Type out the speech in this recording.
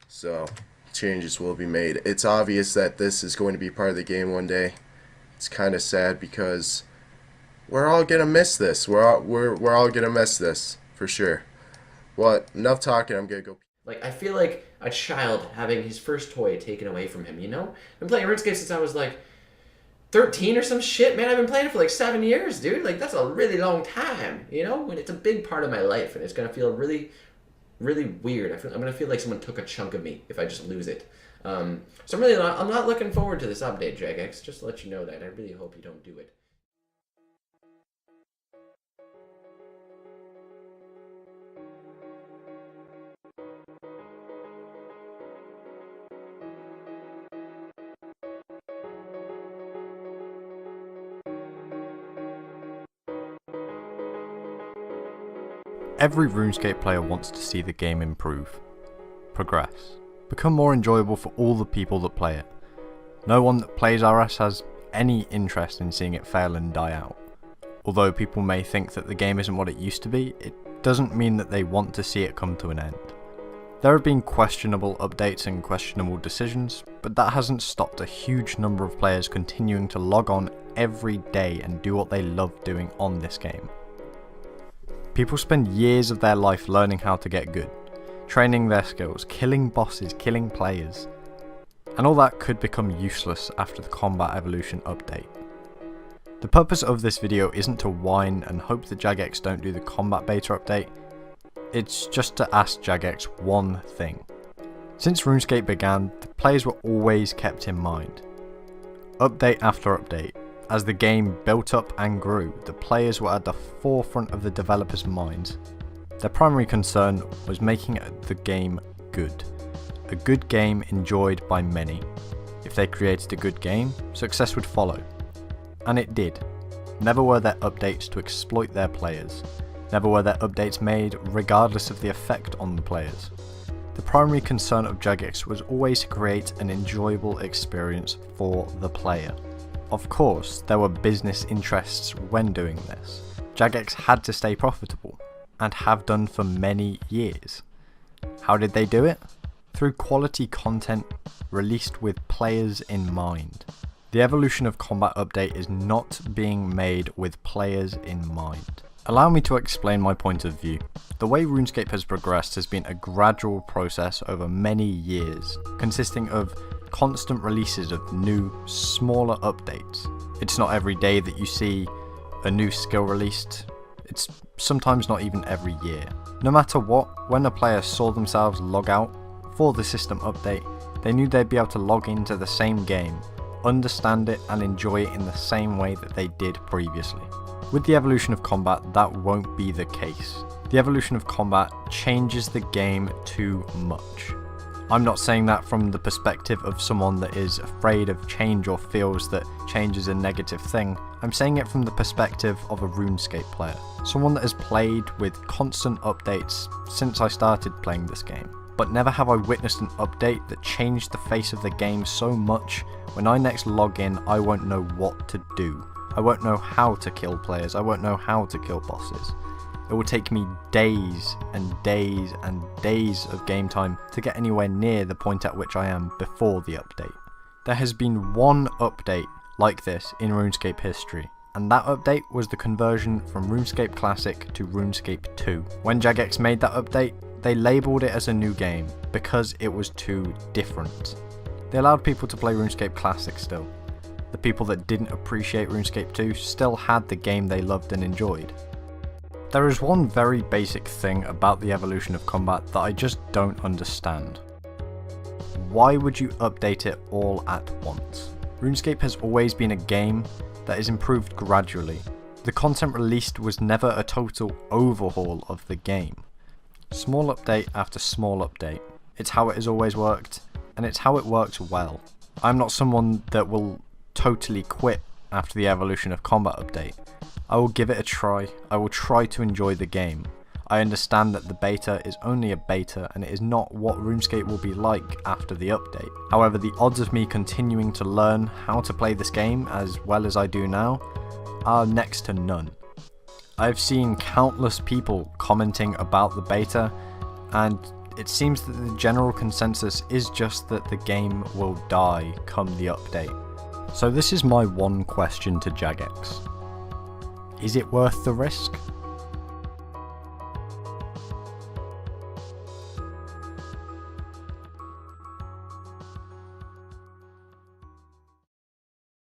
So changes will be made. It's obvious that this is going to be part of the game one day. It's kind of sad because we're all gonna miss this. We're all gonna miss this for sure. Well, enough talking. I'm gonna go. Like, I feel like a child having his first toy taken away from him, you know? I've been playing RuneScape since I was like 13 or some shit, man. I've been playing it for like 7 years, dude. Like, that's a really long time, you know? And it's a big part of my life, and it's gonna feel really, really weird. I'm gonna feel like someone took a chunk of me if I just lose it. So I'm not looking forward to this update, Jagex. Just to let you know that. I really hope you don't do it. Every RuneScape player wants to see the game improve, progress, become more enjoyable for all the people that play it. No one that plays RS has any interest in seeing it fail and die out. Although people may think that the game isn't what it used to be, it doesn't mean that they want to see it come to an end. There have been questionable updates and questionable decisions, but that hasn't stopped a huge number of players continuing to log on every day and do what they love doing on this game. People spend years of their life learning how to get good, training their skills, killing bosses, killing players, and all that could become useless after the combat evolution update. The purpose of this video isn't to whine and hope that Jagex don't do the combat beta update, it's just to ask Jagex one thing. Since RuneScape began, the players were always kept in mind. Update after update, as the game built up and grew, the players were at the forefront of the developers' minds. Their primary concern was making the game good. A good game enjoyed by many. If they created a good game, success would follow. And it did. Never were there updates to exploit their players. Never were there updates made regardless of the effect on the players. The primary concern of Jagex was always to create an enjoyable experience for the player. Of course, there were business interests when doing this. Jagex had to stay profitable, and have done for many years. How did they do it? Through quality content released with players in mind. The Evolution of Combat update is not being made with players in mind. Allow me to explain my point of view. The way RuneScape has progressed has been a gradual process over many years, consisting of constant releases of new, smaller updates. It's not every day that you see a new skill released, it's sometimes not even every year. No matter what, when a player saw themselves log out for the system update, they knew they'd be able to log into the same game, understand it and enjoy it in the same way that they did previously. With the Evolution of Combat, that won't be the case. The Evolution of Combat changes the game too much. I'm not saying that from the perspective of someone that is afraid of change or feels that change is a negative thing. I'm saying it from the perspective of a RuneScape player. Someone that has played with constant updates since I started playing this game. But never have I witnessed an update that changed the face of the game so much, when I next log in I won't know what to do. I won't know how to kill players, I won't know how to kill bosses. It will take me days and days and days of game time to get anywhere near the point at which I am before the update. There has been one update like this in RuneScape history, and that update was the conversion from RuneScape Classic to RuneScape 2. When Jagex made that update, they labelled it as a new game because it was too different. They allowed people to play RuneScape Classic still. The people that didn't appreciate RuneScape 2 still had the game they loved and enjoyed. There is one very basic thing about the Evolution of Combat that I just don't understand. Why would you update it all at once? RuneScape has always been a game that is improved gradually. The content released was never a total overhaul of the game. Small update after small update. It's how it has always worked, and it's how it works well. I'm not someone that will totally quit after the Evolution of Combat update. I will give it a try, I will try to enjoy the game. I understand that the beta is only a beta and it is not what RuneScape will be like after the update. However, the odds of me continuing to learn how to play this game as well as I do now are next to none. I've seen countless people commenting about the beta, and it seems that the general consensus is just that the game will die come the update. So this is my one question to Jagex. Is it worth the risk?